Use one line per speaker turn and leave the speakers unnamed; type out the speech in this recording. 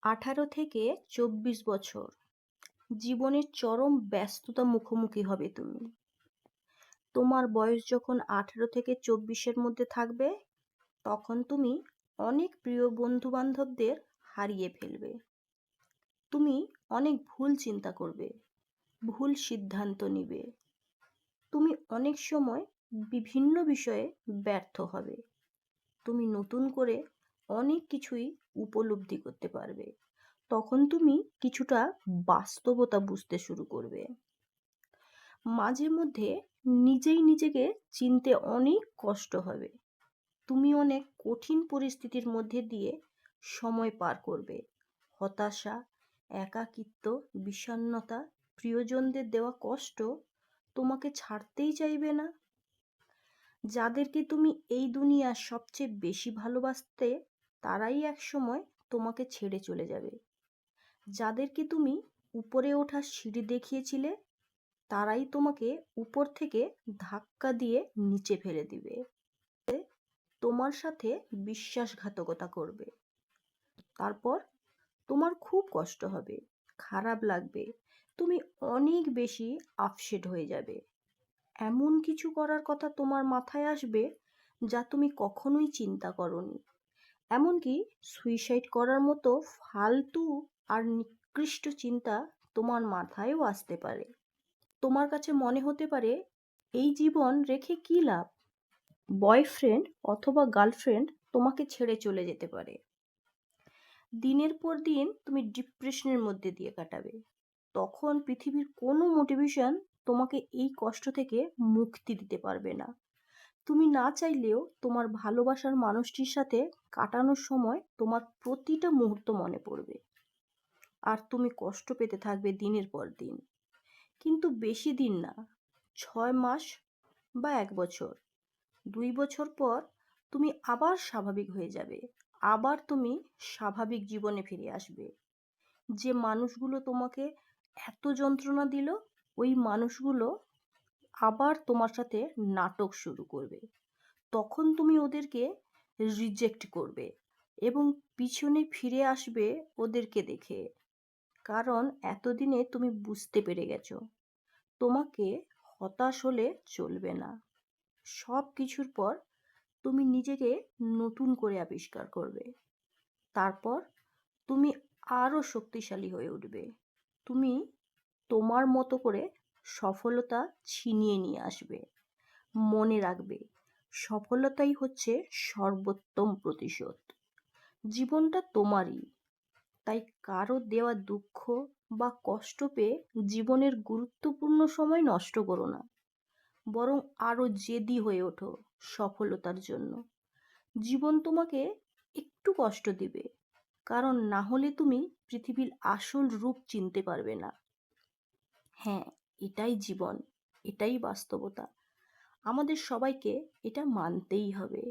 18 থেকে 24 বছর জীবনের চরম ব্যস্ততা মুখোমুখি হবে তুমি। তোমার বয়স যখন 18 থেকে 24-এর মধ্যে থাকবে, তখন তুমি অনেক প্রিয় বন্ধু-বান্ধবদের হারিয়ে ফেলবে। তুমি অনেক ভুল চিন্তা করবে, ভুল সিদ্ধান্ত নিবে। তুমি অনেক সময় বিভিন্ন বিষয়ে ব্যর্থ হবে। তুমি নতুন করে অনেক কিছুই উপলব্ধি করতে পারবে। তখন তুমি কিছুটা বাস্তবতা বুঝতে শুরু করবে। মাঝে মধ্যে নিজেই নিজেকে চিনতে অনেক কষ্ট হবে। তুমি অনেক কঠিন পরিস্থিতির মধ্যে দিয়ে সময় পার করবে। হতাশা, একাকিত্ব, বিষণ্ণতা, প্রিয়জনদের দেওয়া কষ্ট তোমাকে ছাড়তেই চাইবে না। যাদেরকে তুমি এই দুনিয়ার সবচেয়ে বেশি ভালোবাসতে, তারাই একসময় তোমাকে ছেড়ে চলে যাবে। যাদেরকে তুমি উপরে ওঠার সিঁড়ি দেখিয়েছিলে, তারাই তোমাকে উপর থেকে ধাক্কা দিয়ে নিচে ফেলে দিবে। তোমার সাথে বিশ্বাসঘাতকতা করবে। তারপর তোমার খুব কষ্ট হবে, খারাপ লাগবে, তুমি অনেক বেশি আপসেট হয়ে যাবে। এমন কিছু করার কথা তোমার মাথায় আসবে যা তুমি কখনোই চিন্তা করোনি। এমনকি সুইসাইড করার মতো ফালতু আর নিকৃষ্ট চিন্তা তোমার মাথায়ও আসতে পারে। তোমার কাছে মনে হতে পারে, এই জীবন রেখে কী লাভ? বয়ফ্রেন্ড অথবা গার্লফ্রেন্ড তোমাকে ছেড়ে চলে যেতে পারে। দিনের পর দিন তুমি ডিপ্রেশনের মধ্যে দিয়ে কাটাবে। তখন পৃথিবীর কোনো মোটিভেশন তোমাকে এই কষ্ট থেকে মুক্তি দিতে পারবে না। তুমি না চাইলেও তোমার ভালোবাসার মানুষটির সাথে কাটানোর সময় তোমার প্রতিটা মুহূর্ত মনে পড়বে। আর তুমি কষ্ট পেতে থাকবে দিনের পর দিন। কিন্তু বেশি দিন না, 6 মাস বা 1 বছর, 2 বছর পর তুমি আবার স্বাভাবিক হয়ে যাবে। আবার তুমি স্বাভাবিক জীবনে ফিরে আসবে। যে মানুষগুলো তোমাকে এত যন্ত্রণা দিল, ওই মানুষগুলো আবার তোমার সাথে নাটক শুরু করবে। তখন তুমি ওদেরকে রিজেক্ট করবে এবং পিছনে ফিরে আসবে ওদেরকে দেখে। কারণ এতদিনে তুমি বুঝতে পেরে গেছো, তোমাকে হতাশ হলে চলবে না। সব কিছুর পর তুমি নিজেকে নতুন করে আবিষ্কার করবে। তারপর তুমি আরো শক্তিশালী হয়ে উঠবে। তুমি তোমার মতো করে সফলতা ছিনিয়ে নিয়ে আসবে। মনে রাখবে, সফলতাই হচ্ছে সর্বোত্তম প্রতিশোধ। জীবনটা তোমারই, তাই কারো দেওয়া দুঃখ বা কষ্ট পেয়ে জীবনের গুরুত্বপূর্ণ সময় নষ্ট করো না। বরং আরো জেদি হয়ে ওঠো সফলতার জন্য। জীবন তোমাকে একটু কষ্ট দিবে, কারণ না হলে তুমি পৃথিবীর আসল রূপ চিনতে পারবে না। হ্যাঁ, এটাই জীবন, এটাই বাস্তবতা। আমাদের সবাইকে এটা মানতেই হবে।